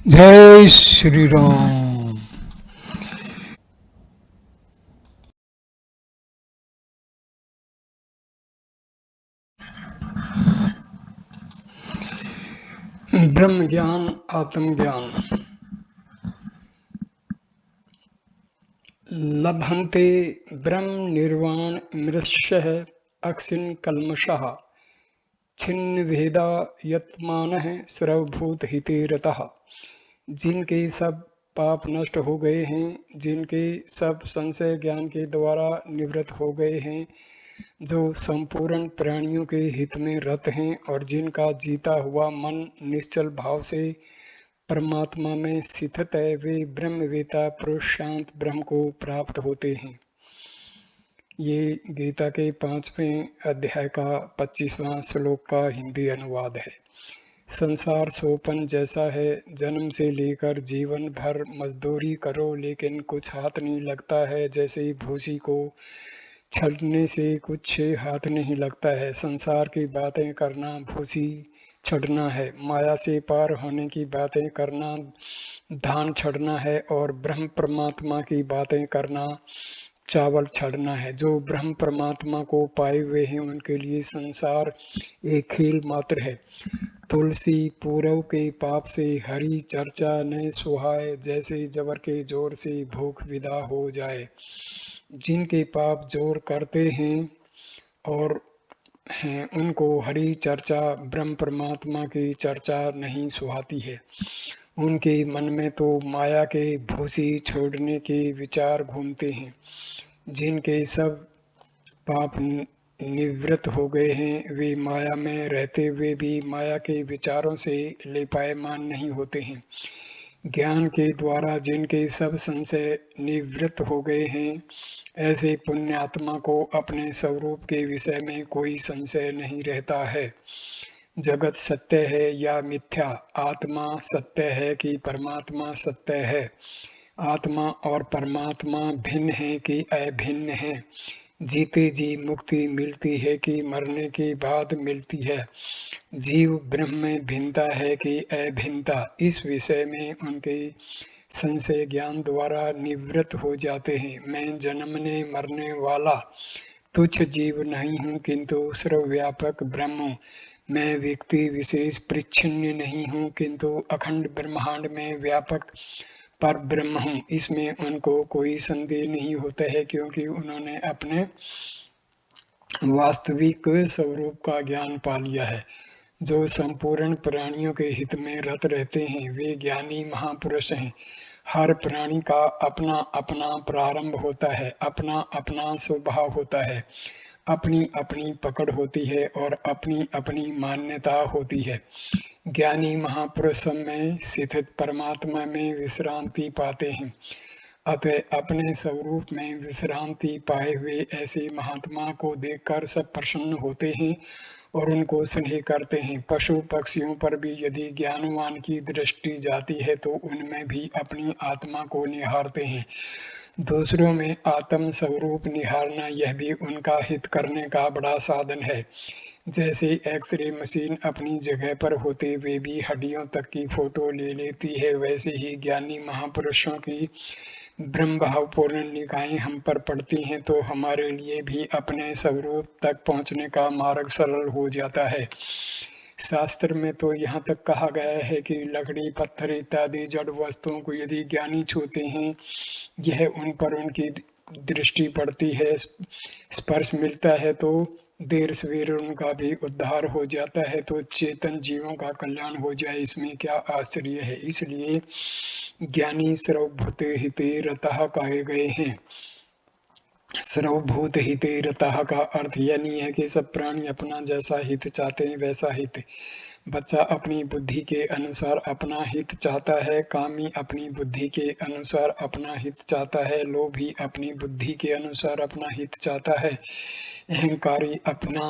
जय श्री राम। ब्रह्म ज्ञान आत्मज्ञान लभन्ते ब्रह्म निर्वाण मृष्यः अक्षिन कल्मषः छिन्न भेदा यत्मानः सर्वभूत हिते रतः। जिनके सब पाप नष्ट हो गए हैं, जिनके सब संशय ज्ञान के द्वारा निवृत्त हो गए हैं, जो संपूर्ण प्राणियों के हित में रत हैं और जिनका जीता हुआ मन निश्चल भाव से परमात्मा में स्थित है, वे ब्रह्मवेता पुरुष शांत ब्रह्म को प्राप्त होते हैं। ये गीता के 5वें अध्याय का 25वां श्लोक का हिंदी अनुवाद है। संसार सोपन जैसा है, जन्म से लेकर जीवन भर मजदूरी करो लेकिन कुछ हाथ नहीं लगता है। जैसे भूसी को छड़ने से कुछ हाथ नहीं लगता है। संसार की बातें करना भूसी छड़ना है, माया से पार होने की बातें करना धान छड़ना है और ब्रह्म परमात्मा की बातें करना चावल छड़ना है। जो ब्रह्म परमात्मा को पाए हुए हैं उनके लिए संसार एक खेल मात्र है। तुलसी पूरव के पाप से हरी चर्चा न सुहाए, जैसे जबर के जोर से भूख विदा हो जाए। जिनके पाप जोर करते हैं और हैं उनको हरी चर्चा ब्रह्म परमात्मा की चर्चा नहीं सुहाती है। उनके मन में तो माया के भूसी छोड़ने के विचार घूमते हैं। जिनके सब पाप निवृत्त हो गए हैं, वे माया में रहते हुए भी माया के विचारों से लेपायमान नहीं होते हैं। ज्ञान के द्वारा जिनके सब संशय निवृत्त हो गए हैं, ऐसे पुण्यात्मा को अपने स्वरूप के विषय में कोई संशय नहीं रहता है। जगत सत्य है या मिथ्या, आत्मा सत्य है कि परमात्मा सत्य है, आत्मा और परमात्मा भिन्न है कि अभिन्न है, जीते जी मुक्ति मिलती है कि मरने के बाद मिलती है, जीव ब्रह्म में भिन्नता है कि अभिन्नता, इस विषय में उनके संशय ज्ञान द्वारा निवृत्त हो जाते हैं। मैं जन्मने मरने वाला तुच्छ जीव नहीं हूँ किंतु सर्वव्यापक ब्रह्म हूँ। मैं व्यक्ति विशेष परिच्छिन्न नहीं हूँ किंतु अखंड ब्रह्मांड में व्यापक पर ब्रह्म हूँ। इसमें उनको कोई संदेह नहीं होता है क्योंकि उन्होंने अपने वास्तविक स्वरूप का ज्ञान पा लिया है। जो संपूर्ण प्राणियों के हित में रत रहते हैं वे ज्ञानी महापुरुष हैं। हर प्राणी का अपना अपना प्रारंभ होता है, अपना अपना स्वभाव होता है, अपनी अपनी पकड़ होती है और अपनी अपनी मान्यता होती है। ज्ञानी महापुरुष में स्थित परमात्मा में विश्रांति पाते हैं। अतः अपने स्वरूप में विश्रांति पाए हुए ऐसे महात्मा को देखकर सब प्रसन्न होते हैं और उनको स्नेह करते हैं। पशु पक्षियों पर भी यदि ज्ञानवान की दृष्टि जाती है तो उनमें भी अपनी आत्मा को निहारते हैं। दूसरों में आत्म स्वरूप निहारना यह भी उनका हित करने का बड़ा साधन है। जैसे एक्सरे मशीन अपनी जगह पर होते हुए भी हड्डियों तक की फोटो ले लेती है, वैसे ही ज्ञानी महापुरुषों की ब्रह्म भावपूर्ण निगाहें हम पर पड़ती हैं तो हमारे लिए भी अपने स्वरूप तक पहुंचने का मार्ग सरल हो जाता है। शास्त्र में तो यहाँ तक कहा गया है कि लकड़ी पत्थर इत्यादि जड़ वस्तुओं को यदि ज्ञानी छूते हैं, यह उन पर उनकी दृष्टि पड़ती है, स्पर्श मिलता है तो देर सवेर उनका भी उद्धार हो जाता है, तो चेतन जीवों का कल्याण हो जाए इसमें क्या आश्चर्य है। इसलिए ज्ञानी सर्वभूते हिते रतः कहे गए हैं। सर्वभूत हिते रतः का अर्थ यह नहीं है कि सब प्राणी अपना जैसा हित चाहते हैं वैसा हित। बच्चा अपनी बुद्धि के अनुसार अपना हित चाहता है, कामी अपनी बुद्धि के अनुसार अपना हित चाहता है, लोभी अपनी बुद्धि के अनुसार अपना हित चाहता है, अहंकारी अपना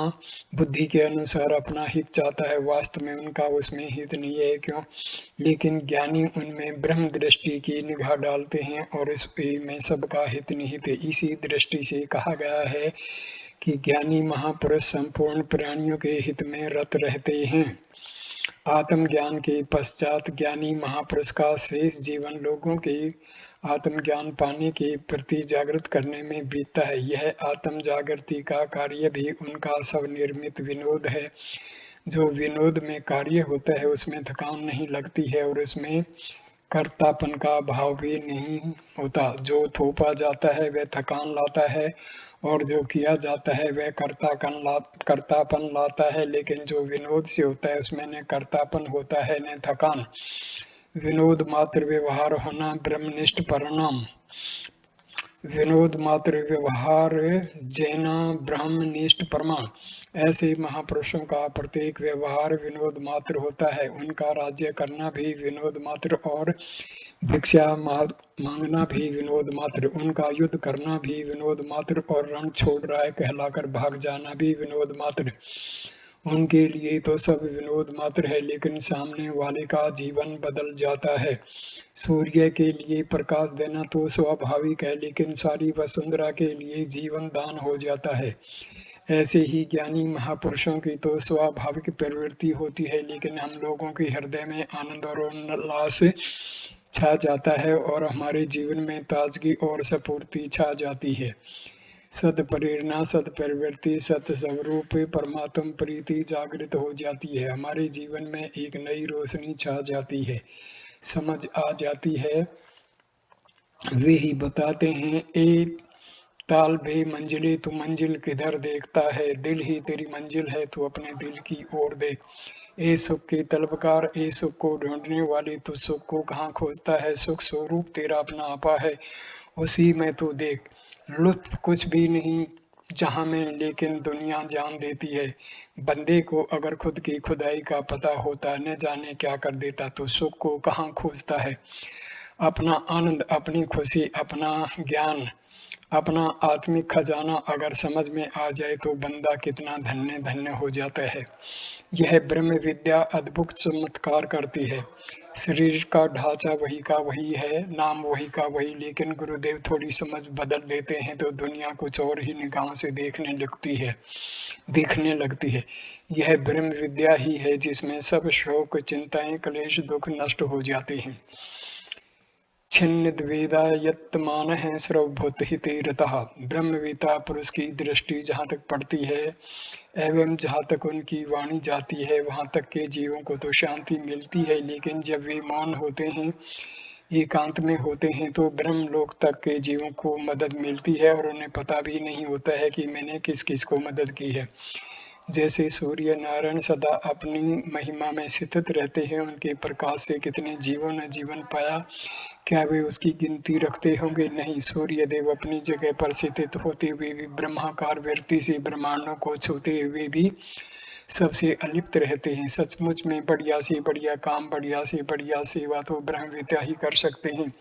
बुद्धि के अनुसार अपना हित चाहता है। वास्तव में उनका उसमें हित नहीं है, क्यों? लेकिन ज्ञानी उनमें ब्रह्म दृष्टि की निगाह डालते हैं और इस में सबका हित निहित है। इसी दृष्टि से कहा गया है कि ज्ञानी महापुरुष संपूर्ण प्राणियों के हित में रत रहते हैं। आत्मज्ञान के पश्चात ज्ञानी महापुरुष का शेष जीवन लोगों के आत्मज्ञान पाने के प्रति जागृत करने में बीतता है। यह आत्म जागृति का कार्य भी उनका स्वनिर्मित विनोद है। जो विनोद में कार्य होता है उसमें थकान नहीं लगती है और उसमें कर्तापन का भाव भी नहीं होता। जो थोपा जाता है वह थकान लाता है और जो किया जाता है वह कर्तापन लाता है, लेकिन जो विनोद से होता है उसमें न कर्तापन होता है न थकान। विनोद मात्र व्यवहार होना ब्रह्मनिष्ठ परिणाम। विनोद मात्र व्यवहार जैना ब्रह्मनिष्ठ प्रमाण। ऐसे महापुरुषों का प्रत्येक व्यवहार विनोद मात्र होता है। उनका राज्य करना भी विनोद मात्र और भिक्षा मांगना भी विनोद मात्र, उनका युद्ध करना भी विनोद मात्र और रण छोड़ राय कहलाकर भाग जाना भी विनोद मात्र। उनके लिए तो सब विनोद मात्र है, लेकिन सामने वाले का जीवन बदल जाता है। सूर्य के लिए प्रकाश देना तो स्वाभाविक है, लेकिन सारी वसुंधरा के लिए जीवन दान हो जाता है। ऐसे ही ज्ञानी महापुरुषों की तो स्वाभाविक प्रवृत्ति होती है, लेकिन हम लोगों के हृदय में आनंद और उल्लास छा जाता है और हमारे जीवन में ताजगी और स्फूर्ति छा जाती है। सद प्रेरणा, सद प्रवृत्ति, सत स्वरूप परमात्म प्रीति जागृत हो जाती है। हमारे जीवन में एक नई रोशनी छा जाती है, समझ आ जाती है। वे ही बताते हैं, ए ताल बे मंजिले तू मंजिल किधर देखता है, दिल ही तेरी मंजिल है तू अपने दिल की ओर देख। ए सुख के तलबकार, ए सुख को ढूंढने वाले, तू सुख को कहाँ खोजता है, सुख स्वरूप तेरा अपना आपा है, उसी में तू देख। लुत्फ कुछ भी नहीं जहां में, लेकिन दुनिया जान देती है। बंदे को अगर खुद की खुदाई का पता होता, न जाने क्या कर देता, तो सुख को कहाँ खोजता है। अपना आनंद, अपनी खुशी, अपना ज्ञान, अपना आत्मिक खजाना अगर समझ में आ जाए तो बंदा कितना धन्य धन्य हो जाता है। यह ब्रह्म विद्या अद्भुत चमत्कार करती है। शरीर का ढांचा वही का वही है, नाम वही का वही, लेकिन गुरुदेव थोड़ी समझ बदल देते हैं तो दुनिया कुछ और ही निगाहों से दिखने लगती है। यह ब्रह्म विद्या ही है जिसमें सब शोक, चिंताएं, क्लेश, दुख नष्ट हो जाते हैं। छिन्नद्वेदा यत्मानः सर्वभूतहिते रतः। ब्रह्मवेता पुरुष की दृष्टि जहाँ तक पड़ती है एवं जहाँ तक उनकी वाणी जाती है वहाँ तक के जीवों को तो शांति मिलती है, लेकिन जब वे मौन होते हैं, एकांत में होते हैं, तो ब्रह्म लोक तक के जीवों को मदद मिलती है और उन्हें पता भी नहीं होता है कि मैंने किस किस को मदद की है। जैसे सूर्य नारायण सदा अपनी महिमा में स्थित रहते हैं, उनके प्रकाश से कितने जीवों ने जीवन पाया, क्या वे उसकी गिनती रखते होंगे? नहीं। सूर्य देव अपनी जगह पर स्थित होते हुए भी, ब्रह्माकार वृत्ति से ब्रह्मांडों को छूते हुए भी सबसे अलिप्त रहते हैं। सचमुच में बढ़िया से बढ़िया काम, बढ़िया से बढ़िया सेवा तो ब्रह्मवेता ही कर सकते हैं।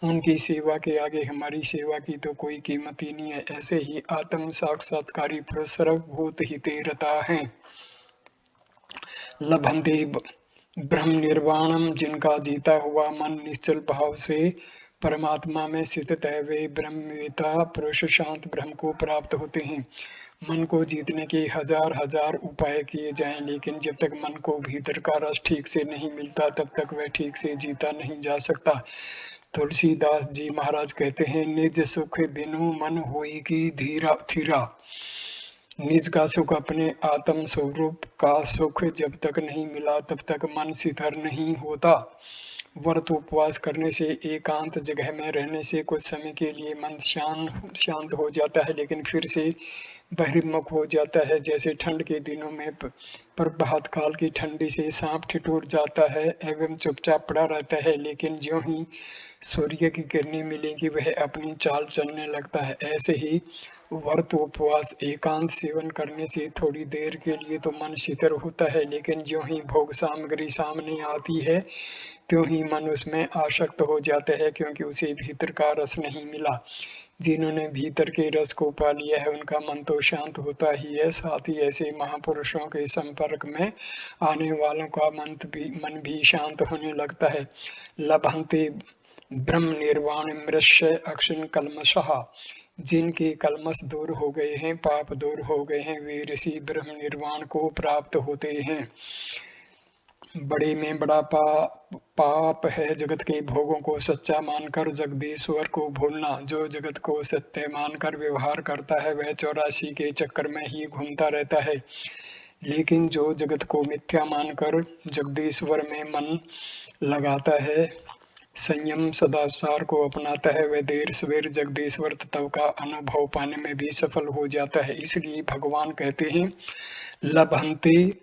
उनकी सेवा के आगे हमारी सेवा की तो कोई कीमत ही नहीं है। ऐसे ही आत्म साक्षात्कारी पुरुष सर्वभूत हिते रता है। लभन्ते ब्रह्म निर्वाणम, जिनका जीता हुआ मन निश्चल भाव से परमात्मा में स्थित है, वे ब्रह्मवेता पुरुष शांत ब्रह्म को प्राप्त होते हैं। मन को जीतने के हजार हजार उपाय किए जाएं, लेकिन जब तक मन को भीतर का रस ठीक से नहीं मिलता तब तक वह ठीक से जीता नहीं जा सकता। तुलसीदास जी महाराज कहते हैं, निज सुख बिनु मन होई की धीरा थीरा। निज का सुख, अपने आत्म स्वरूप का सुख जब तक नहीं मिला तब तक मन स्थिर नहीं होता। व्रत उपवास करने से, एकांत जगह में रहने से कुछ समय के लिए मन शांत हो जाता है, लेकिन फिर से बहिर्मुख हो जाता है। जैसे ठंड के दिनों में प्रभात काल की ठंडी से सांप ठिठुर जाता है एवं चुपचाप पड़ा रहता है, लेकिन ज्यों ही सूर्य की किरणें मिलेंगी वह अपनी चाल चलने लगता है। ऐसे ही व्रत उपवास एकांत सेवन करने से थोड़ी देर के लिए तो मन शीतल होता है, लेकिन ज्यों ही भोग सामग्री सामने आती है त्यों ही मन उसमें आसक्त हो जाता है, क्योंकि उसे भीतर का रस नहीं मिला। जिन्होंने भीतर के रस को पा लिया है उनका मन तो शांत होता ही है, साथ ही ऐसे महापुरुषों के संपर्क में आने वालों का मन भी शांत होने लगता है। लभन्ते ब्रह्म निर्वाण मृष्य अक्षिण कल्मषः। जिनके कलमश दूर हो गए हैं, पाप दूर हो गए हैं, वे ऋषि ब्रह्म निर्वाण को प्राप्त होते हैं। बड़े में बड़ा पाप है जगत के भोगों को सच्चा मानकर जगदीश्वर को भूलना। जो जगत को सत्य मानकर व्यवहार करता है वह 84 के चक्कर में ही घूमता रहता है, लेकिन जो जगत को मिथ्या मानकर जगदीश्वर में मन लगाता है, संयम सदाचार को अपनाता है, वह देर सवेर जगदीश्वर तत्व का अनुभव पाने में भी सफल हो जाता है। इसलिए भगवान कहते हैं, लभन्ते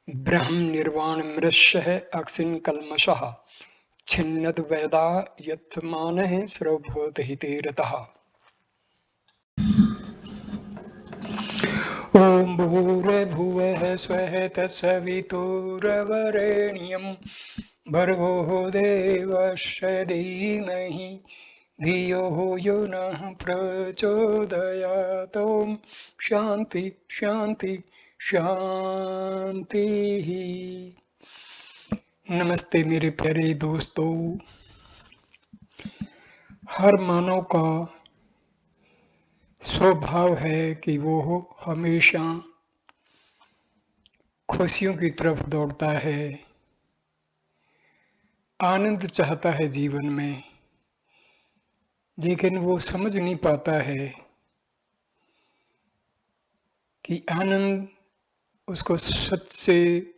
ब्रह्म निर्वाण मृष्य अक्षिन कल्मषः छिन्नद वेदा यत्मानः सर्वभूत हिते रतः। ओम भूर्भुवः स्वः तत्सवितुर्वरेण्यं भर्गो देवस्य धीमहि धियो यो नः प्रचोदयात्। ओम शांति शांति शांति। नमस्ते मेरे प्यारे दोस्तों। हर मानव का स्वभाव है कि वो हमेशा खुशियों की तरफ दौड़ता है, आनंद चाहता है जीवन में, लेकिन वो समझ नहीं पाता है कि आनंद उसको सच्चे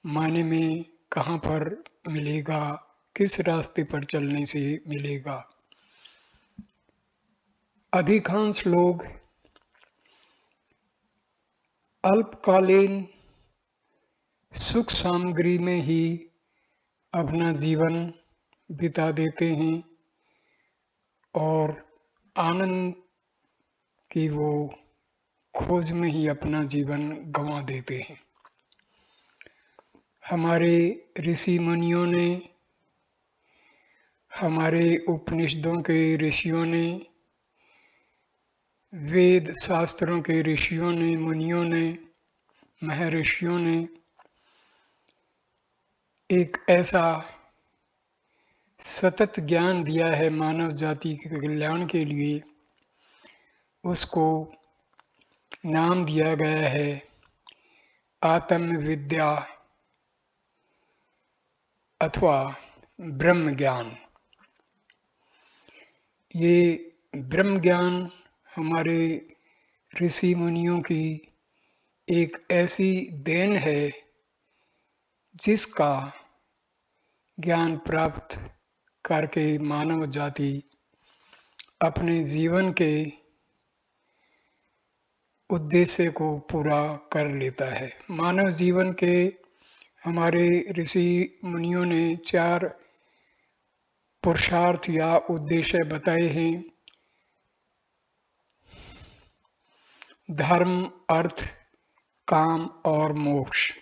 मायने में कहाँ पर मिलेगा, किस रास्ते पर चलने से मिलेगा। अधिकांश लोग अल्पकालीन सुख सामग्री में ही अपना जीवन बिता देते हैं और आनंद की वो खोज में ही अपना जीवन गंवा देते हैं। हमारे ऋषि मुनियों ने, हमारे उपनिषदों के ऋषियों ने, वेद शास्त्रों के ऋषियों ने, मुनियों ने, महर्षियों ने एक ऐसा सतत ज्ञान दिया है मानव जाति के कल्याण के लिए, उसको नाम दिया गया है आत्म विद्या अथवा ब्रह्म ज्ञान। ये ब्रह्म ज्ञान हमारे ऋषि मुनियों की एक ऐसी देन है जिसका ज्ञान प्राप्त करके मानव जाति अपने जीवन के उद्देश्य को पूरा कर लेता है। मानव जीवन के हमारे ऋषि मुनियों ने 4 पुरुषार्थ या उद्देश्य बताए हैं: धर्म, अर्थ, काम और मोक्ष।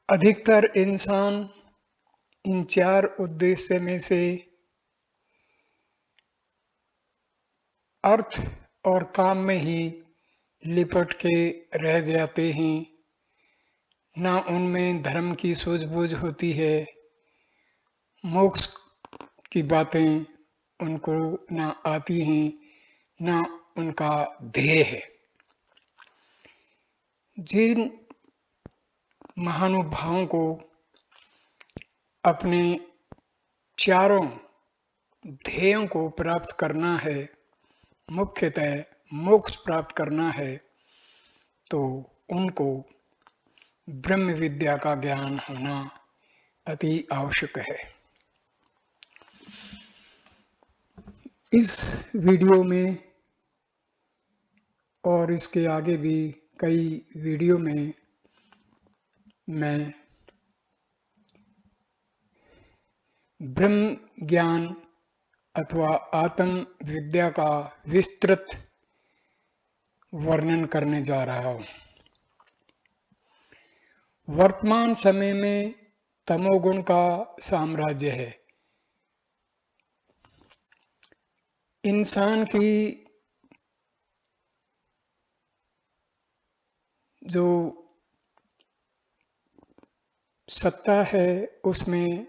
अधिकतर इंसान इन 4 उद्देश्य में से अर्थ और काम में ही लिपट के रह जाते हैं। ना उनमें धर्म की सूझबूझ होती है, मोक्ष की बातें उनको ना आती हैं, ना उनका ध्येय है। जिन महानुभावों को अपने चारों ध्येयों को प्राप्त करना है, मुख्यतः मोक्ष प्राप्त करना है, तो उनको ब्रह्म विद्या का ज्ञान होना अति आवश्यक है। इस वीडियो में और इसके आगे भी कई वीडियो में मैं ब्रह्म ज्ञान अथवा आत्म विद्या का विस्तृत वर्णन करने जा रहा हूँ। वर्तमान समय में तमोगुण का साम्राज्य है। इंसान की जो सत्ता है उसमें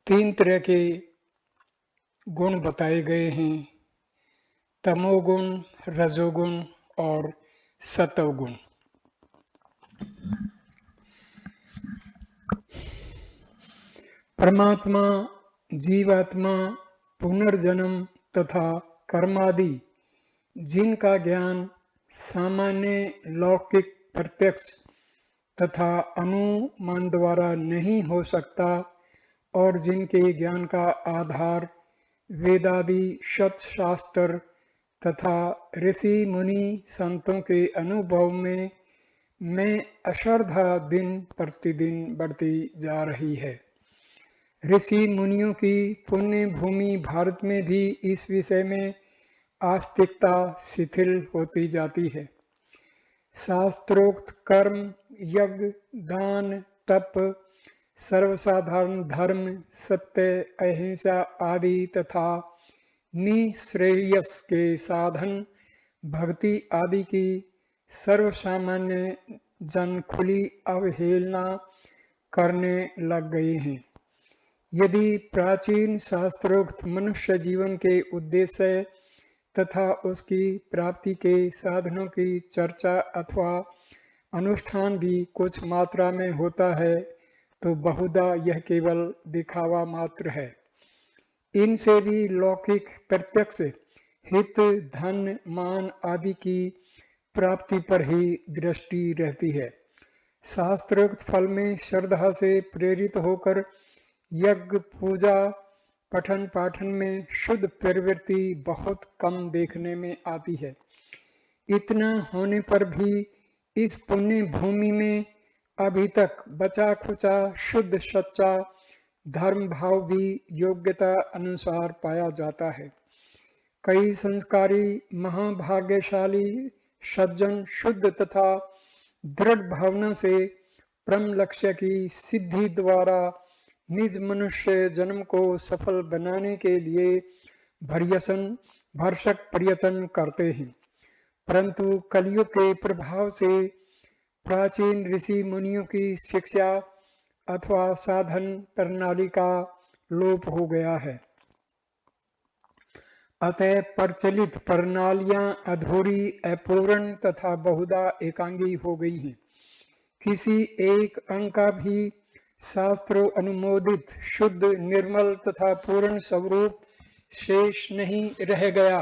3 तरह के गुण बताए गए हैं: तमोगुण, रजोगुण और सत्वगुण। परमात्मा, जीवात्मा, पुनर्जन्म तथा कर्मादि जिनका ज्ञान सामान्य लौकिक प्रत्यक्ष तथा अनुमान द्वारा नहीं हो सकता और जिनके ज्ञान का आधार वेदादि शास्त्र तथा ऋषि मुनि संतों के अनुभव में अश्रद्धा दिन प्रतिदिन बढ़ती जा रही है। ऋषि मुनियों की पुण्य भूमि भारत में भी इस विषय में आस्तिकता शिथिल होती जाती है। शास्त्रोक्त कर्म, यज्ञ, दान, तप, सर्वसाधारण धर्म, सत्य, अहिंसा आदि तथा निःश्रेयस के साधन, भक्ति आदि की सर्वसामान्य जन खुली अवहेलना करने लग गए हैं। यदि प्राचीन शास्त्रोक्त मनुष्य जीवन के उद्देश्य तथा उसकी प्राप्ति के साधनों की चर्चा अथवा अनुष्ठान भी कुछ मात्रा में होता है तो बहुधा यह केवल दिखावा मात्र है। इनसे भी लौकिक प्रत्यक्ष हित, धन, मान आदि की प्राप्ति पर ही दृष्टि रहती है। शास्त्रोक्त फल में श्रद्धा से प्रेरित होकर यज्ञ, पूजा, पठन पाठन में शुद्ध प्रवृत्ति बहुत कम देखने में आती है। इतना होने पर भी इस पुण्य भूमि में अभी तक बचा खुचा शुद्ध सच्चा धर्म भाव भी योग्यता अनुसार पाया जाता है। कई संस्कारी महाभाग्यशाली सज्जन शुद्ध तथा दृढ़ भावना से परम लक्ष्य की सिद्धि द्वारा निज मनुष्य जन्म को सफल बनाने के लिए भरसक प्रयत्न करते हैं, परंतु कलयुग के प्रभाव से प्राचीन ऋषि मुनियों की शिक्षा अथवा साधन प्रणाली का लोप हो गया है। अतः प्रचलित प्रणालियां अधूरी, अपूर्ण तथा बहुधा एकांगी हो गई हैं। किसी एक अंग का भी शास्त्रों अनुमोदित शुद्ध, निर्मल तथा पूर्ण स्वरूप शेष नहीं रह गया।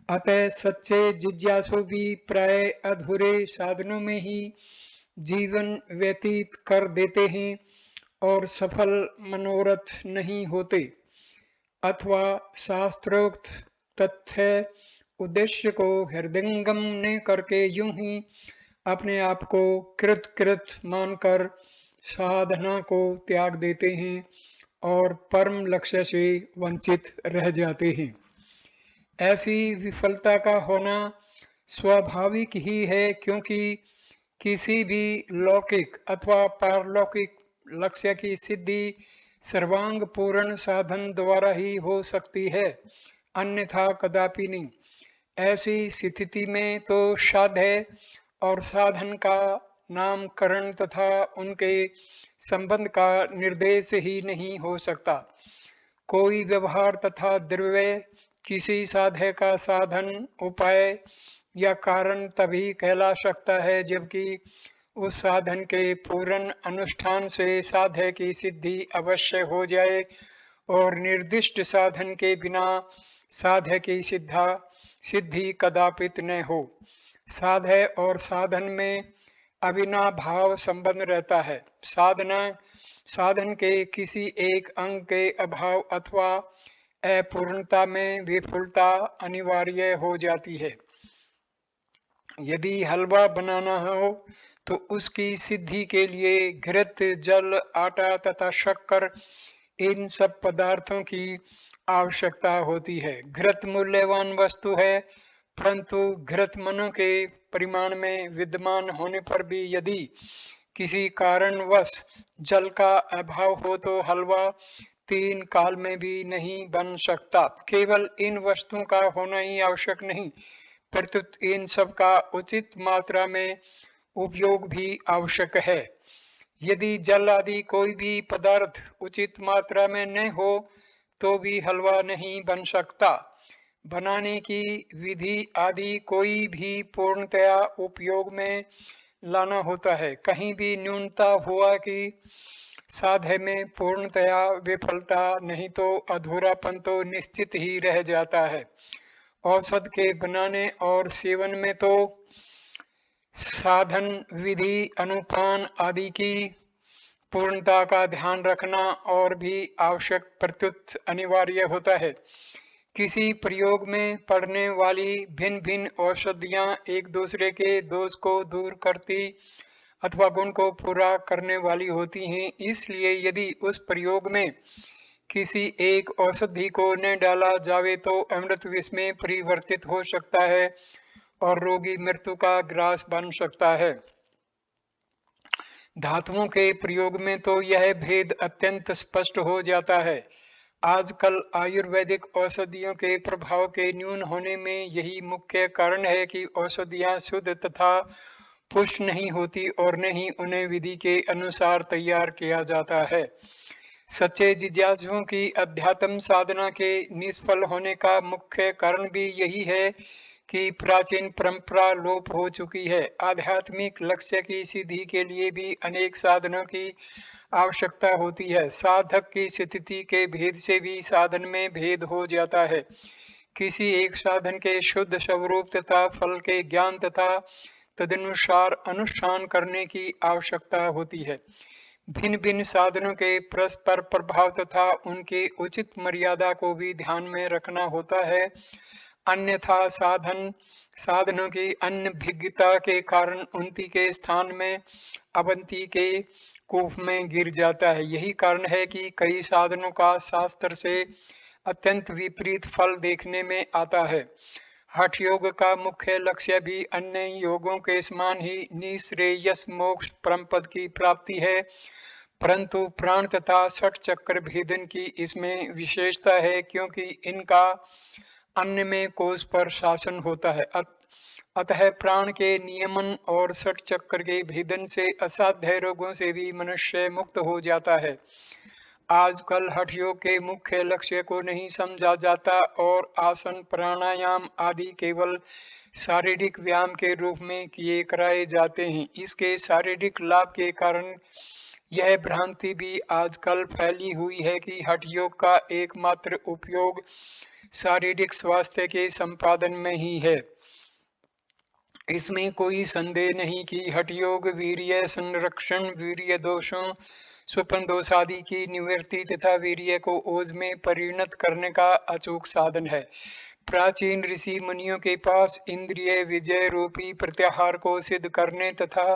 अतः सच्चे जिज्ञासु भी प्राय अधूरे साधनों में ही जीवन व्यतीत कर देते हैं और सफल मनोरथ नहीं होते, अथवा शास्त्रोक्त तथ्य उद्देश्य को हृदयंगम न करके यूं ही अपने आप को कृत मानकर साधना को त्याग देते हैं और परम लक्ष्य से वंचित रह जाते हैं। ऐसी विफलता का होना स्वाभाविक ही है, क्योंकि किसी भी लौकिक अथवा पारलौकिक लक्ष्य की सिद्धि सर्वांग पूर्ण साधन द्वारा ही हो सकती है, अन्यथा कदापि नहीं। ऐसी स्थिति में तो साध्य और साधन का नामकरण तथा उनके संबंध का निर्देश ही नहीं हो सकता। कोई व्यवहार तथा द्रव्य किसी साध्य का साधन, उपाय या कारण तभी कहला सकता है जबकि उस साधन के पूर्ण अनुष्ठान से साध्य की सिद्धि अवश्य हो जाए और निर्दिष्ट साधन के बिना साध्य की सिद्धि कदापित न हो। साध्य और साधन में अविनाभाव संबंध रहता है। साधन के किसी एक अंग के अभाव अथवा अपूर्णता में विफलता अनिवार्य हो जाती है। यदि हलवा बनाना हो तो उसकी सिद्धि के लिए घृत, जल, आटा तथा शक्कर इन सब पदार्थों की आवश्यकता होती है। घृत मूल्यवान वस्तु है, परंतु घृत मनों के परिमाण में विद्यमान होने पर भी यदि किसी कारणवश जल का अभाव हो तो हलवा 3 काल में भी नहीं बन सकता। केवल इन वस्तुओं का होना ही आवश्यक नहीं, प्रत्युत इन सब का उचित मात्रा में उपयोग भी आवश्यक है। यदि जल आदि कोई भी पदार्थ उचित मात्रा में न हो तो भी हलवा नहीं बन सकता। बनाने की विधि आदि कोई भी पूर्णतया उपयोग में लाना होता है। कहीं भी न्यूनता हुआ कि साधे में पूर्णतया विफलता, नहीं तो अधूरापन तो निश्चित ही रह जाता है। औषध के बनाने और सेवन में तो साधन, विधि, अनुपान आदि की पूर्णता का ध्यान रखना और भी आवश्यक प्रत्युत अनिवार्य होता है। किसी प्रयोग में पड़ने वाली भिन्न भिन्न औषधियां एक दूसरे के दोष को दूर करती अथवा गुण को पूरा करने वाली होती हैं। इसलिए यदि उस प्रयोग में किसी एक औषधि को न डाला जावे तो अमृत विष में परिवर्तित हो सकता है और रोगी मृत्यु का ग्रास बन सकता है। धातुओं के प्रयोग में तो यह भेद अत्यंत स्पष्ट हो जाता है। आजकल आयुर्वेदिक औषधियों के प्रभाव के न्यून होने में यही मुख्य कारण है कि औषधियां शुद्ध तथा पुष्ट नहीं होती और न ही उन्हें विधि के अनुसार तैयार किया जाता है। सच्चे जिज्ञासुओं की अध्यात्म साधना के निष्फल होने का मुख्य कारण भी यही है कि प्राचीन परंपरा लोप हो चुकी है। आध्यात्मिक लक्ष्य की सिद्धि के लिए भी अनेक साधनों की आवश्यकता होती है। साधक की स्थिति के भेद से भी साधन में भेद हो जाता है। किसी एक साधन के शुद्ध स्वरूप तथा फल के ज्ञान तथा तदनुसार अनुष्ठान करने की आवश्यकता होती है। भिन्न भिन्न साधनों के परस्पर प्रभाव तथा उनके उचित मर्यादा को भी ध्यान में रखना होता है, अन्यथा साधनों की अनभिज्ञता के कारण उन्नति के स्थान में अवनति के कूप में गिर जाता है। यही कारण है कि कई साधनों का शास्त्र से अत्यंत विपरीत फल देखने में आता है। हठ योग का मुख्य लक्ष्य भी अन्य योगों के समान ही निःश्रेयस मोक्ष परमपद की प्राप्ति है, परंतु प्राण तथा षट चक्र भेदन की इसमें विशेषता है, क्योंकि इनका अन्य में कोष पर शासन होता है। अतः प्राण के नियमन और षट चक्र के भेदन से असाध्य रोगों से भी मनुष्य मुक्त हो जाता है। आजकल हठ योग के मुख्य लक्ष्य को नहीं समझा जाता और आसन, प्राणायाम आदि केवल शारीरिक व्यायाम के रूप में किए कराए जाते हैं। इसके शारीरिक लाभ के कारण यह भ्रांति भी आजकल फैली हुई है कि हठ योग का एकमात्र उपयोग शारीरिक स्वास्थ्य के संपादन में ही है। इसमें कोई संदेह नहीं कि हठ योग वीर्य संरक्षण, वीर्य दोषों, स्वप्न दोष आदि की निवृत्ति तथा वीर्य को ओज में परिणत करने का अचूक साधन है। प्राचीन ऋषि मुनियों के पास इंद्रिय विजय रूपी प्रत्याहार को सिद्ध करने तथा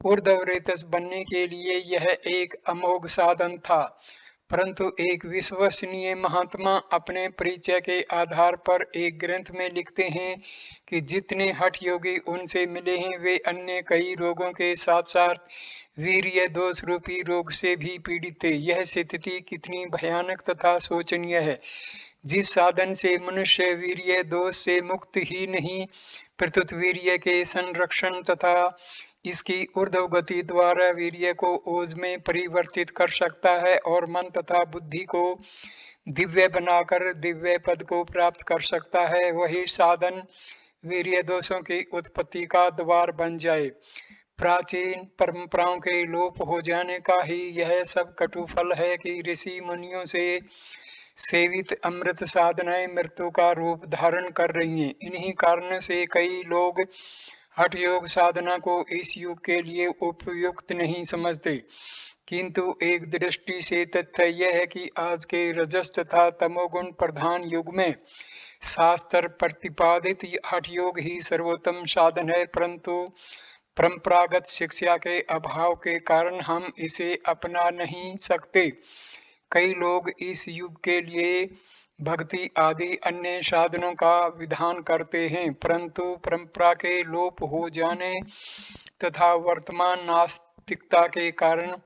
ऊर्ध्वरेतस बनने के लिए यह एक अमोघ साधन था, परंतु एक विश्वसनीय महात्मा अपने परिचय के आधार पर एक ग्रंथ में लिखते हैं कि जितने हठ योगी उनसे मिले हैं वे अन्य कई रोगों के साथ साथ वीर्य दोष रूपी रोग से भी पीड़ित थे। यह स्थिति कितनी भयानक तथा शोचनीय है। जिस साधन से मनुष्य वीर्य दोष से मुक्त ही नहीं प्रत्युत वीर्य के संरक्षण तथा इसकी ऊर्ध्व गति द्वारा वीर्य को ओज में परिवर्तित कर सकता है और मन तथा बुद्धि को दिव्य बनाकर दिव्य पद को प्राप्त कर सकता है, वही साधन वीर्य दोषों की उत्पत्ति का द्वार बन जाए। प्राचीन परंपराओं के लोप हो जाने का ही यह सब कटु फल है कि ऋषि मुनियों से सेवित अमृत साधनाएं मृत्यु का रूप धारण कर रही हैं। इन्हीं कारण से कई लोग हठ योग साधना को इस युग के लिए उपयुक्त नहीं समझते, किंतु एक दृष्टि से तथ्य यह है कि आज के रजस तथा तमोगुण प्रधान युग में शास्त्र प्रतिपादित हठ योग ही सर्वोत्तम साधन है, परंतु परंपरागत शिक्षा के अभाव के कारण हम इसे अपना नहीं सकते। कई लोग इस युग के लिए भक्ति आदि अन्य साधनों का विधान करते हैं, परंतु परंपरा के लोप हो जाने तथा वर्तमान नास्तिकता के कारण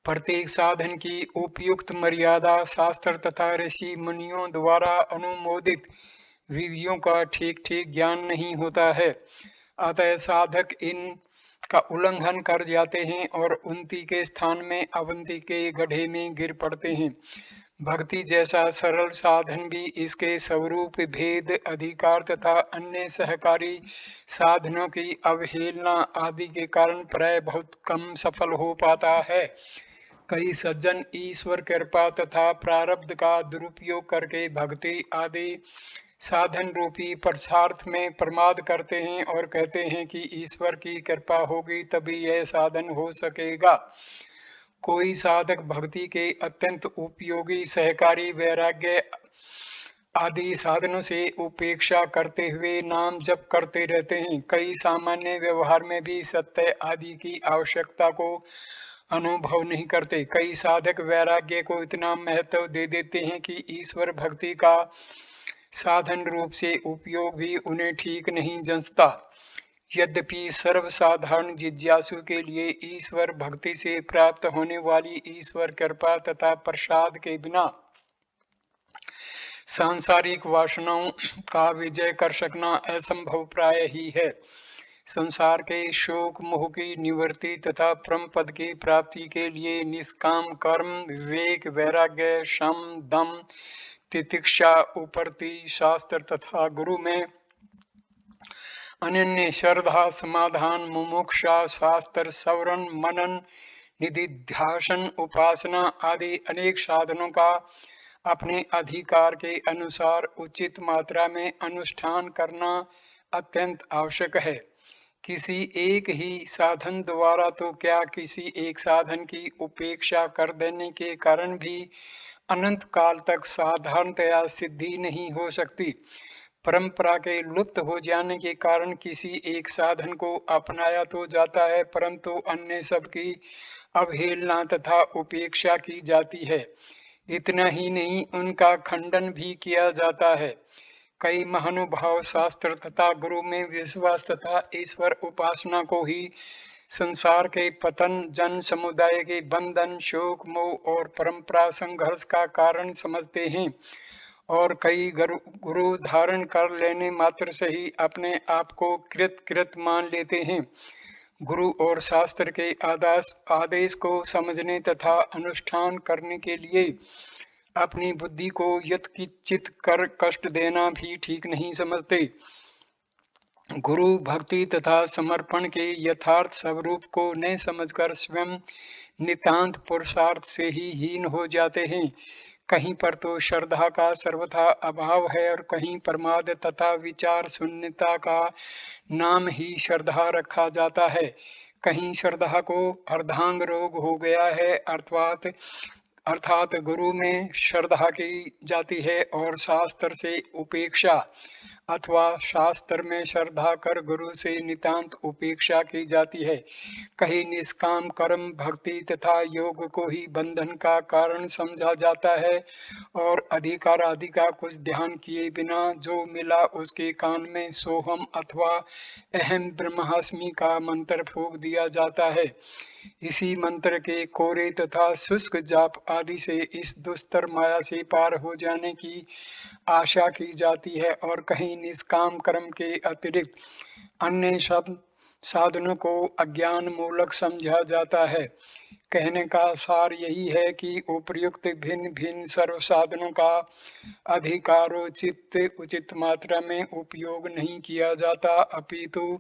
प्रत्येक साधन की उपयुक्त मर्यादा शास्त्र तथा ऋषि मुनियों द्वारा अनुमोदित विधियों का ठीक ठीक ज्ञान नहीं होता है। अतः साधक इन का उल्लंघन कर जाते हैं और उन्नति के स्थान में अवनति के गड्ढे में गिर पड़ते हैं। भक्ति जैसा सरल साधन भी इसके स्वरूप भेद, अधिकार तथा अन्य सहकारी साधनों की अवहेलना आदि के कारण प्राय बहुत कम सफल हो पाता है। कई सज्जन ईश्वर कृपा तथा प्रारब्ध का दुरुपयोग करके भक्ति आदि साधन रूपी पुरुषार्थ में प्रमाद करते हैं और कहते हैं कि ईश्वर की कृपा होगी तभी यह साधन हो सकेगा। कोई साधक भक्ति के अत्यंत उपयोगी सहकारी वैराग्य आदि साधनों से उपेक्षा करते हुए नाम जप करते रहते हैं। कई सामान्य व्यवहार में भी सत्य आदि की आवश्यकता को अनुभव नहीं करते। कई साधक वैराग्य को इतना महत्व दे देते हैं कि ईश्वर भक्ति का साधन रूप से उपयोग भी उन्हें ठीक नहीं जंचता। यद्यपि सर्वसाधारण जिज्ञासु के लिए ईश्वर भक्ति से प्राप्त होने वाली ईश्वर कृपा तथा प्रसाद के बिना सांसारिक वासनाओं का विजय कर सकना असंभव प्राय ही है। संसार के शोक मोह की निवृत्ति तथा परम पद की प्राप्ति के लिए निष्काम कर्म, विवेक, वैराग्य, शम, दम, तितिक्षा, उपरति, शास्त्र तथा गुरु में अनन्य श्रद्धा, समाधान, मुमुक्षा, शास्त्र श्रवण, मनन, निधिध्यासन, उपासना आदि अनेक साधनों का अपने अधिकार के अनुसार उचित मात्रा में अनुष्ठान करना अत्यंत आवश्यक है। किसी एक ही साधन द्वारा तो क्या, किसी एक साधन की उपेक्षा कर देने के कारण भी अनंत काल तक साधारणतया सिद्धि नहीं हो सकती। परंपरा के लुप्त हो जाने के कारण किसी एक साधन को अपनाया तो जाता है, परंतु अन्य सब की अवहेलना तथा उपेक्षा की जाती है। इतना ही नहीं, उनका खंडन भी किया जाता है। कई महानुभाव शास्त्र तथा गुरु में विश्वास तथा ईश्वर उपासना को ही संसार के पतन, जन समुदाय के बंधन, शोक मोह और परंपरा संघर्ष का कारण समझते हैं और कई गुरु धारण कर लेने मात्र से ही अपने आप को कृत मान लेते हैं। गुरु और शास्त्र के आदेश को समझने तथा अनुष्ठान करने के लिए अपनी बुद्धि को यत्किंचित कर कष्ट देना भी ठीक नहीं समझते। गुरु भक्ति तथा समर्पण के यथार्थ स्वरूप को न समझकर स्वयं नितांत पुरुषार्थ से ही हीन हो जाते हैं। कहीं पर तो श्रद्धा का सर्वथा अभाव है और कहीं प्रमाद तथा विचार शून्यता का नाम ही श्रद्धा रखा जाता है। कहीं श्रद्धा को अर्धांग रोग हो गया है, अर्थात गुरु में श्रद्धा की जाती है और शास्त्र से उपेक्षा, अथवा शास्त्र में श्रद्धा कर गुरु से नितांत उपेक्षा की जाती है। कहीं निष्काम कर्म, भक्ति तथा योग को ही बंधन का कारण समझा जाता है और अधिकार आदि का कुछ ध्यान किए बिना जो मिला उसके कान में सोहम अथवा अहम ब्रह्मास्मि का मंत्र फूंक दिया जाता है। इसी मंत्र के कोरे तथा शुष्क जाप आदि से इस दुस्तर माया से पार हो जाने की आशा की जाती है और कहीं निष्काम कर्म के अतिरिक्त अन्य सब साधनों को अज्ञान मूलक समझा जाता है। कहने का सार यही है कि उपर्युक्त भिन्न भिन्न सर्व साधनों का अधिकारोचित उचित मात्रा में उपयोग नहीं किया जाता, अपितु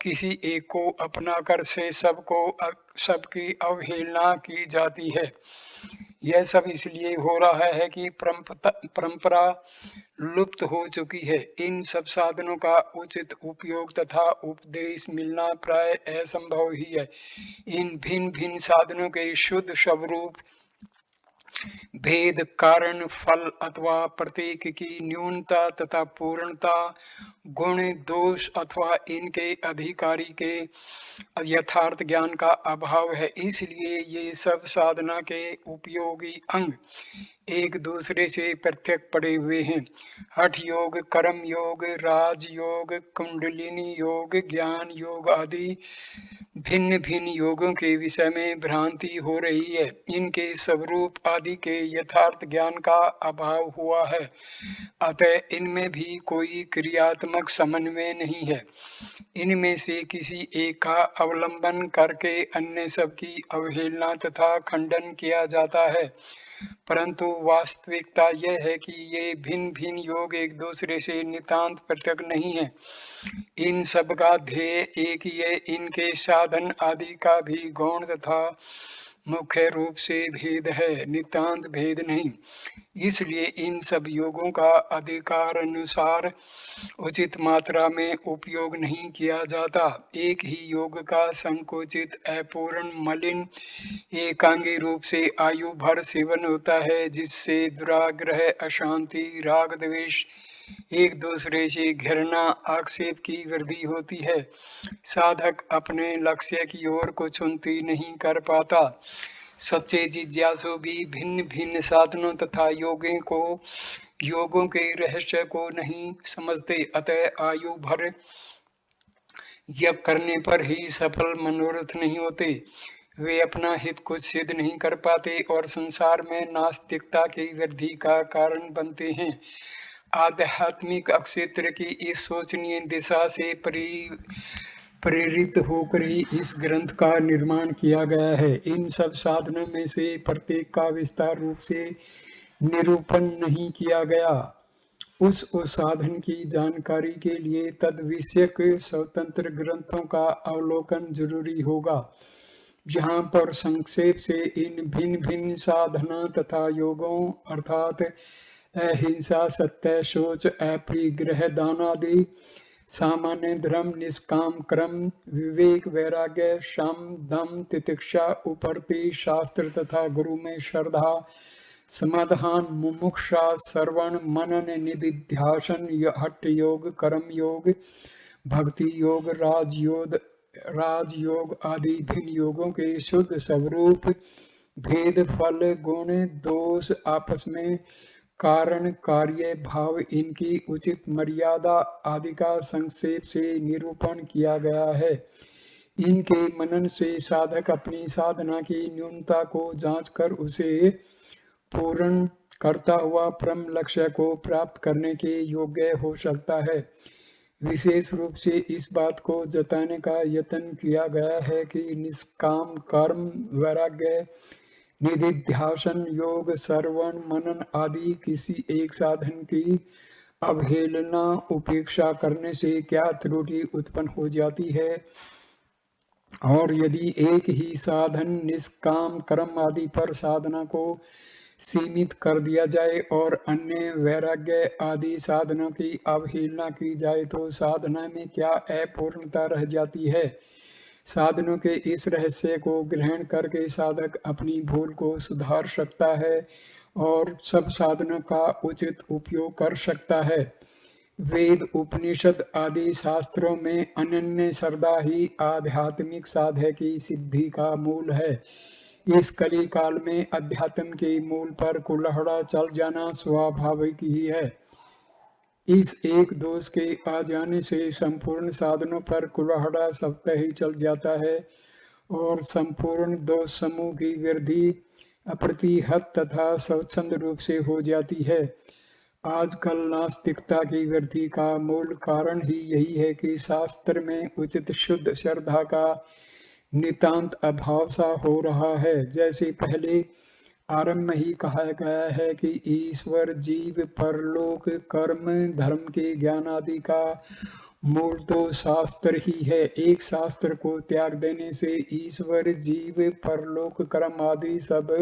किसी एक को अपनाकर से सबकी अवहेलना की जाती है। यह सब इसलिए हो रहा है कि परंपरा लुप्त हो चुकी है। इन सब साधनों का उचित उपयोग तथा उपदेश मिलना प्राय असंभव ही है। इन भिन्न भिन्न साधनों के शुद्ध स्वरूप, भेद, कारण, फल अथवा प्रतीक की न्यूनता तथा पूर्णता, गुण दोष अथवा इनके अधिकारी के यथार्थ ज्ञान का अभाव है। इसलिए ये सब साधना के उपयोगी अंग एक दूसरे से पृथक पड़े हुए हैं। हठ योग, कर्म योग, राज योग, कुंडलिनी योग, ज्ञान योग आदि भिन्न भिन्न योगों के विषय में भ्रांति हो रही है। इनके स्वरूप आदि के यथार्थ ज्ञान का अभाव हुआ है, अतः इनमें भी कोई क्रियात्मक समन्वय नहीं है। इनमें से किसी एक का अवलंबन करके अन्य सब की अवहेलना तथा खंडन किया जाता है। परंतु वास्तविकता यह है कि ये भिन्न भिन्न योग एक दूसरे से नितांत पृथक नहीं है। इन सब का ध्येय एक ही है। इनके साधन आदि का भी गौण तथा मुख्य रूप से भेद है, नितांत भेद नहीं। इसलिए इन सब योगों का अधिकार अनुसार उचित मात्रा में उपयोग नहीं किया जाता। एक ही योग का संकुचित, अपूर्ण, मलिन, एकांगी रूप से आयु भर सेवन होता है, जिससे दुराग्रह, अशांति, राग द्वेष, एक दूसरे से घृणा, आक्षेप की वृद्धि होती है। साधक अपने लक्ष्य की ओर कुछ उन्नति नहीं कर पाता। सच्चे जिज्ञासु भी भिन्न भिन्न साधनों तथा योगों के रहस्य को नहीं समझते, अतः आयु भर यज्ञ करने पर ही सफल मनोरथ नहीं होते। वे अपना हित कुछ सिद्ध नहीं कर पाते और संसार में नास्तिकता की वृद्धि का कारण बनते हैं। आध्यात्मिक क्षेत्र की इस सोचनीय दिशा से प्रेरित होकर ही इस ग्रंथ का निर्माण किया गया है। इन सब साधनों में से प्रत्येक का विस्तार रूप से निरूपण नहीं किया गया। उस साधन की जानकारी के लिए तद विषयक स्वतंत्र ग्रंथों का अवलोकन जरूरी होगा। जहाँ पर संक्षेप से इन भिन्न भिन्न साधना तथा योगों अर्थात अहिंसा, सत्य, शौच, अपरिग्रह, दान आदि, सामान्य धर्म, निष्काम कर्म, विवेक, वैराग्य, शम, दम, तितिक्षा, उपरति, शास्त्र तथा गुरु में श्रद्धा, समाधान, मुमुक्षा, श्रवण, मनन, निधिध्यासन, हठ योग, कर्म योग, भक्ति योग, राजयोग आदि भिन्न योगों के शुद्ध स्वरूप, भेद, फल, गुण, दोष, आपस में कारण, कार्य, भाव, इनकी उचित मर्यादा आदि का संक्षेप से निरूपण किया गया है। इनके मनन से साधक अपनी साधना की न्यूनता को जांचकर उसे पूर्ण करता हुआ परम लक्ष्य को प्राप्त करने के योग्य हो सकता है। विशेष रूप से इस बात को जताने का यत्न किया गया है कि निष्काम कर्म, वैराग्य, निधिध्यासन, योग, श्रवण, मनन आदि किसी एक साधन की अवहेलना, उपेक्षा करने से क्या त्रुटि उत्पन्न हो जाती है, और यदि एक ही साधन निष्काम कर्म आदि पर साधना को सीमित कर दिया जाए और अन्य वैराग्य आदि साधनों की अवहेलना की जाए तो साधना में क्या अपूर्णता रह जाती है। साधनों के इस रहस्य को ग्रहण करके साधक अपनी भूल को सुधार सकता है और सब साधनों का उचित उपयोग कर सकता है। वेद, उपनिषद आदि शास्त्रों में अनन्य श्रद्धा ही आध्यात्मिक साधक की सिद्धि का मूल है। इस कली काल में अध्यात्म के मूल पर कुल्हड़ा चल जाना स्वाभाविक ही है। इस एक दोष के आ जाने से संपूर्ण साधनों पर कुल्हड़ा स्वतः ही चल जाता है और संपूर्ण दोष समूह की वृद्धि अप्रतिहत तथा स्वच्छंद रूप से हो जाती है। आजकल नास्तिकता की वृद्धि का मूल कारण ही यही है कि शास्त्र में उचित शुद्ध श्रद्धा का नितांत अभाव सा हो रहा है। जैसे पहले आरंभ में ही कहा गया है कि ईश्वर, जीव, परलोक, कर्म, धर्म के ज्ञान आदि का मूल तो शास्त्र ही है। एक शास्त्र को त्याग देने से ईश्वर, जीव, परलोक, कर्म आदि सब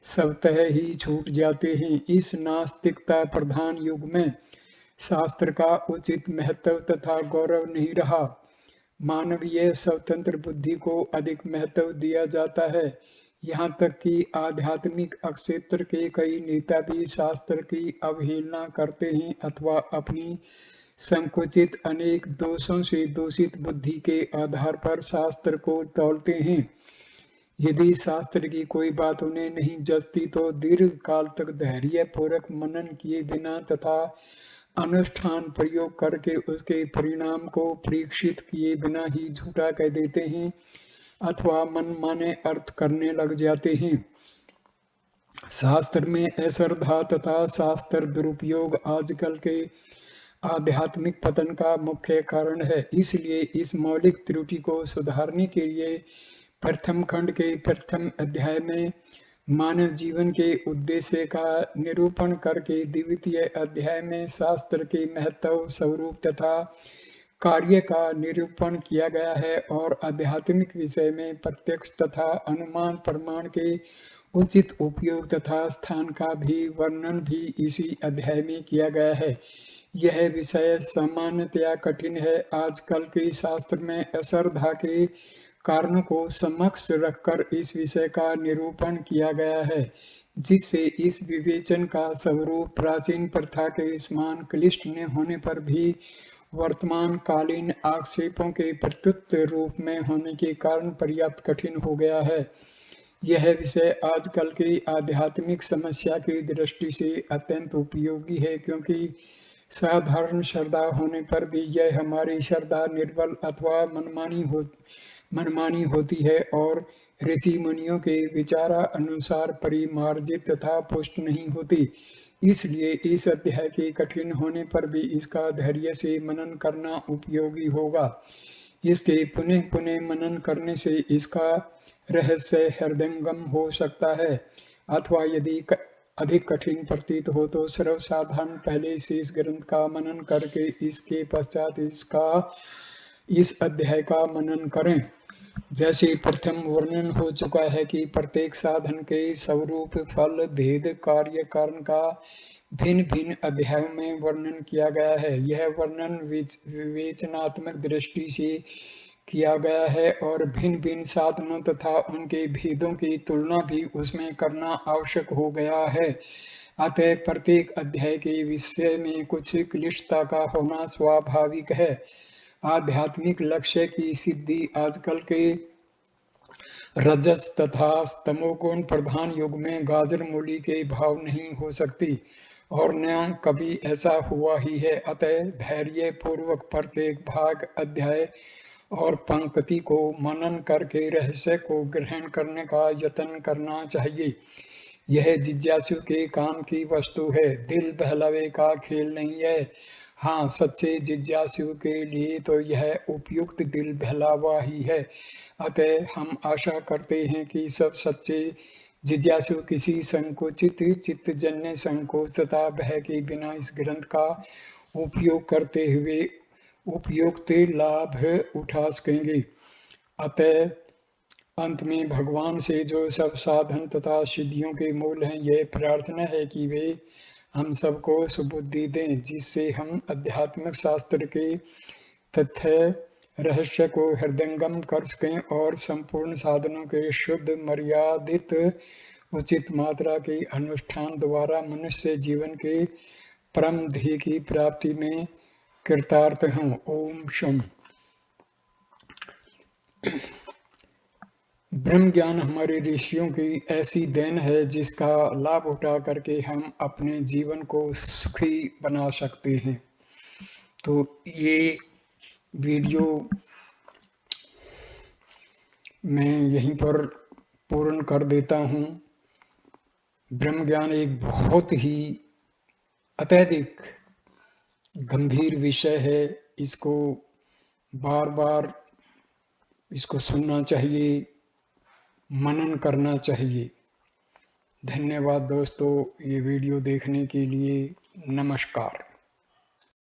स्वतः ही छूट जाते हैं। इस नास्तिकता प्रधान युग में शास्त्र का उचित महत्व तथा गौरव नहीं रहा। मानवीय स्वतंत्र बुद्धि को अधिक महत्व दिया जाता है। यहाँ तक कि आध्यात्मिक क्षेत्र के कई नेता भी शास्त्र की अवहेलना करते हैं अथवा अपनी संकुचित अनेक दोषों से दूषित बुद्धि के आधार पर शास्त्र को तौलते हैं। यदि शास्त्र की कोई बात उन्हें नहीं जचती तो दीर्घ काल तक धैर्य पूर्वक मनन किए बिना तथा अनुष्ठान प्रयोग करके उसके परिणाम को परीक्षित किए बिना ही झूठा कह देते हैं अथवा मनमाने अर्थ करने लग जाते हैं। शास्त्र में अश्रद्धा तथा शास्त्र दुरुपयोग आजकल के आध्यात्मिक पतन का मुख्य कारण है। इसलिए इस मौलिक त्रुटि को सुधारने के लिए प्रथम खंड के प्रथम अध्याय में मानव जीवन के उद्देश्य का निरूपण करके द्वितीय अध्याय में शास्त्र के महत्व, स्वरूप तथा कार्य का निरूपण किया गया है और आध्यात्मिक विषय में प्रत्यक्ष तथा अनुमान प्रमाण के उचित उपयोग तथा स्थान का भी वर्णन भी इसी अध्याय में किया गया है। यह विषय सामान्यतया कठिन है। आजकल के शास्त्र में अश्रद्धा के कारणों को समक्ष रखकर इस विषय का निरूपण किया गया है, जिससे इस विवेचन का स्वरूप प्राचीन प्रथा के समान क्लिष्ट न होने पर भी वर्तमान कालीन आक्षेपों के प्रत्युत्तर रूप में होने के कारण पर्याप्त कठिन हो गया है। यह विषय आजकल की आध्यात्मिक समस्या की दृष्टि से अत्यंत उपयोगी है, क्योंकि साधारण श्रद्धा होने पर भी यह हमारी श्रद्धा निर्बल अथवा मनमानी होती है और ऋषि मुनियों के विचारा अनुसार परिमार्जित तथा पुष्ट नहीं होती। इसलिए इस अध्याय के कठिन होने पर भी इसका धैर्य से मनन करना उपयोगी होगा। इसके पुनः पुनः मनन करने से इसका रहस्य हृदयंगम हो सकता है, अथवा यदि अधिक कठिन प्रतीत हो तो सर्वसाधारण पहले शेष ग्रंथ का मनन करके इसके पश्चात इस अध्याय का मनन करें। जैसे प्रथम वर्णन हो चुका है कि प्रत्येक साधन के स्वरूप, फल, भेद, कार्य, कारण का भिन्न भिन्न अध्यायों में वर्णन किया गया है। यह वर्णन विवेचनात्मक दृष्टि से किया गया है और भिन्न भिन्न साधनों तथा उनके भेदों की तुलना भी उसमें करना आवश्यक हो गया है। अतः प्रत्येक अध्याय के विषय में कुछ क्लिष्टता का होना स्वाभाविक है। आध्यात्मिक लक्ष्य की सिद्धि आजकल के रजस तथा तमोगुण प्रधान युग में गाजर मूली के भाव नहीं हो सकती और न कभी ऐसा हुआ ही है। अतः धैर्य पूर्वक प्रत्येक भाग, अध्याय और पंक्ति को मनन करके रहस्य को ग्रहण करने का यत्न करना चाहिए। यह जिज्ञासु के काम की वस्तु है, दिल बहलावे का खेल नहीं है। हाँ, सच्चे जिज्ञासु के लिए तो यह उपयुक्त दिल बहलावा ही है। अतः हम आशा करते हैं कि सब सच्चे जिज्ञासु किसी संकुचित चित्तजन्य संकोच तथा भय के बिना इस ग्रंथ का उपयोग करते हुए उपयुक्त लाभ उठा सकेंगे। अतः अंत में भगवान से जो सब साधन तथा सिद्धियों के मूल हैं, यह प्रार्थना है कि वे हम सबको सुबुद्धि दें, जिससे हम आध्यात्मिक शास्त्र के तथ्य रहस्य को हृदयंगम कर सकें और संपूर्ण साधनों के शुद्ध, मर्यादित, उचित मात्रा के अनुष्ठान द्वारा मनुष्य जीवन के परम ध्येय की प्राप्ति में कृतार्थ हों। ओम शम। ब्रह्म ज्ञान हमारे ऋषियों की ऐसी देन है जिसका लाभ उठा करके हम अपने जीवन को सुखी बना सकते हैं। तो ये वीडियो मैं यहीं पर पूर्ण कर देता हूँ। ब्रह्म ज्ञान एक बहुत ही अत्यधिक गंभीर विषय है। इसको बार बार इसको सुनना चाहिए, मनन करना चाहिए। धन्यवाद दोस्तों, ये वीडियो देखने के लिए। नमस्कार।